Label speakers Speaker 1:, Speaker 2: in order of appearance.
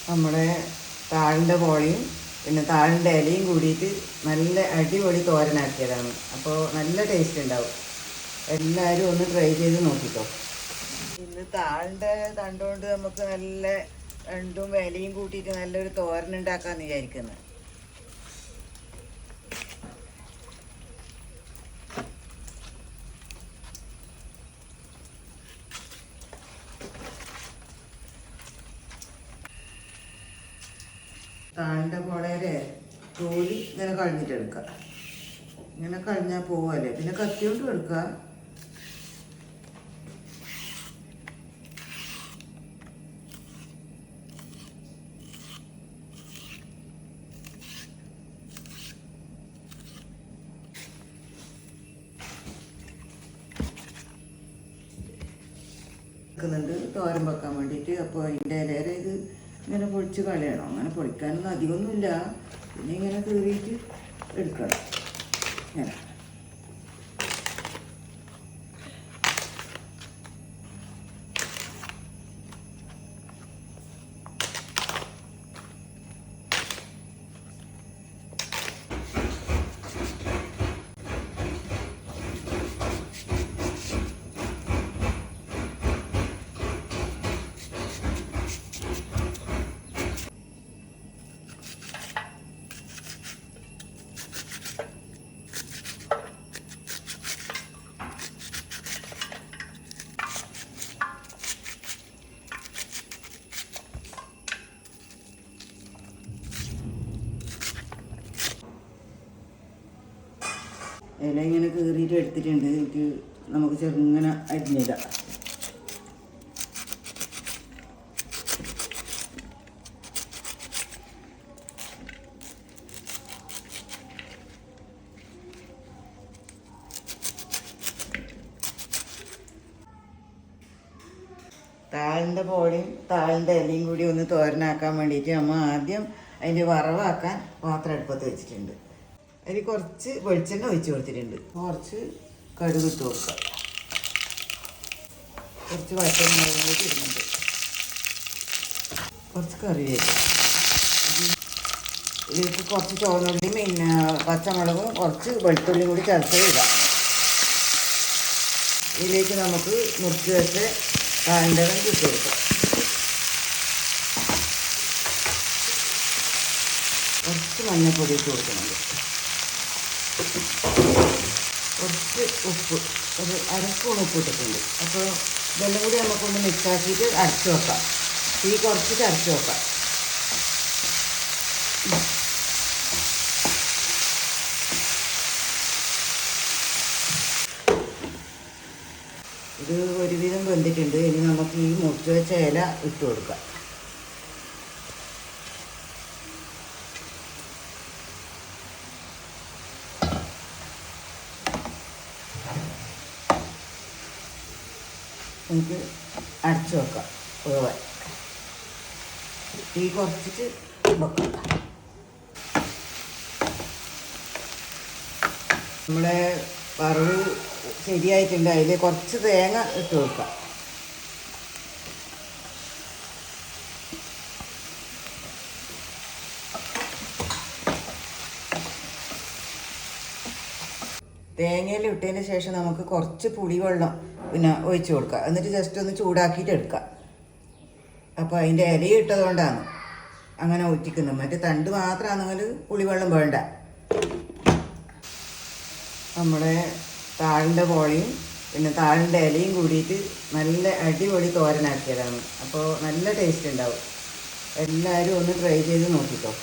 Speaker 1: നമ്മുടെ താളിൻ്റെ പോളയും പിന്നെ താളിൻ്റെ ഇലയും കൂടിയിട്ട് നല്ല അടിപൊളി തോരനാക്കിയതാണ്. അപ്പോൾ നല്ല ടേസ്റ്റ് ഉണ്ടാവും. എല്ലാവരും ഒന്ന് ട്രൈ ചെയ്ത് നോക്കിക്കോ. ഇന്ന് താളിൻ്റെ തണ്ടുകൊണ്ട് നമുക്ക് നല്ല രണ്ടും ഇലയും കൂട്ടിയിട്ട് നല്ലൊരു തോരൻ ഉണ്ടാക്കാമെന്ന് വിചാരിക്കുന്നത്. താളിൻ്റെ പോളയുടെ തോലി ഇങ്ങനെ കളഞ്ഞിട്ടെടുക്കുക. ഇങ്ങനെ കളഞ്ഞാൽ പോവല്ലേ, പിന്നെ കത്തി കൊണ്ട് എടുക്കുക. തോരൻ വെക്കാൻ വേണ്ടിയിട്ട്. അപ്പോൾ അതിൻ്റെ ഇലയിൽ ഇത് ഇങ്ങനെ പൊളിച്ച് കളയണം. അങ്ങനെ പൊളിക്കാനൊന്നും അധികമൊന്നുമില്ല, പിന്നെ ഇങ്ങനെ കീറിയിട്ട് എടുക്കണം. ഇങ്ങനെ ഇല ഇങ്ങനെ കീറിയിട്ട് എടുത്തിട്ടുണ്ട്. ഇത് നമുക്ക് ചെറുങ്ങനെ അരിഞ്ഞിടാം. താളിൻ്റെ പോളയും താളിൻ്റെ ഇലയും കൂടി ഒന്ന് തോരനാക്കാൻ വേണ്ടിയിട്ട് നമ്മൾ ആദ്യം അതിൻ്റെ വറവാക്കാൻ പാത്രം അടുപ്പത്ത് വെച്ചിട്ടുണ്ട്. അതിൽ കുറച്ച് വെളിച്ചെണ്ണ ഒഴിച്ച് കൊടുത്തിട്ടുണ്ട്. കുറച്ച് കടുക് ഇട്ട് കൊടുക്കുക. കുറച്ച് വറ്റൽമുളകും കൂടി ഇടുന്നുണ്ട്. കുറച്ച് കറിവേപ്പില. ഇതിലേക്ക് കുറച്ച് ചുവന്നുള്ളിയും പിന്നെ പച്ചമുളകും കുറച്ച് വെളുത്തുള്ളിയും കൂടി ചേർത്ത് ഇടാം. ഇതിലേക്ക് നമുക്ക് മുറിച്ച് വെച്ച് കായണ്ടകം ഇട്ട് കൊടുക്കാം. കുറച്ച് മഞ്ഞൾപ്പൊടി ഇട്ട് കൊടുക്കുന്നുണ്ട്. കുറച്ച് ഉപ്പ്, ഒരു അരസ്പൂൺ ഉപ്പ് ഇട്ടിട്ടുണ്ട്. അപ്പോൾ ഇതെല്ലാം കൂടി നമുക്കൊന്ന് മിക്സാക്കിയിട്ട് അരച്ച് വെക്കാം. തീ കുറച്ചിട്ട് അരച്ച് വെക്കാം. ഇത് ഒരുവിധം വെന്തിട്ടുണ്ട്. ഇനി നമുക്ക് ഈ മുറിച്ച് വെച്ച ഇല ഇട്ട് കൊടുക്കാം. നമുക്ക് അടച്ച് വെക്കാം. വേവാൻ തീ കുറച്ചിട്ട് വെക്കാം. നമ്മുടെ വറവ് ശരിയായിട്ടുണ്ട്. അതിൽ കുറച്ച് തേങ്ങ ഇട്ട് കൊടുക്കാം. തേങ്ങയിൽ ഇട്ടതിന് ശേഷം നമുക്ക് കുറച്ച് പുളിവെള്ളം പിന്നെ ഒഴിച്ച് കൊടുക്കുക. എന്നിട്ട് ജസ്റ്റ് ഒന്ന് ചൂടാക്കിയിട്ട് എടുക്കുക. അപ്പോൾ അതിൻ്റെ ഇല ഇട്ടതുകൊണ്ടാണ് അങ്ങനെ ഒറ്റിക്കുന്നത്. മറ്റേ തണ്ട് മാത്രമാണെങ്കിൽ പുളിവെള്ളം വേണ്ട. നമ്മുടെ താളിൻ്റെ പോളയും പിന്നെ താളിൻ്റെ ഇലയും കൂടിയിട്ട് നല്ല അടിപൊളി തോരനാക്കിയതാണ്. അപ്പോൾ നല്ല ടേസ്റ്റ് ഉണ്ടാവും. എല്ലാവരും ഒന്ന് ട്രൈ ചെയ്ത് നോക്കിക്കോ.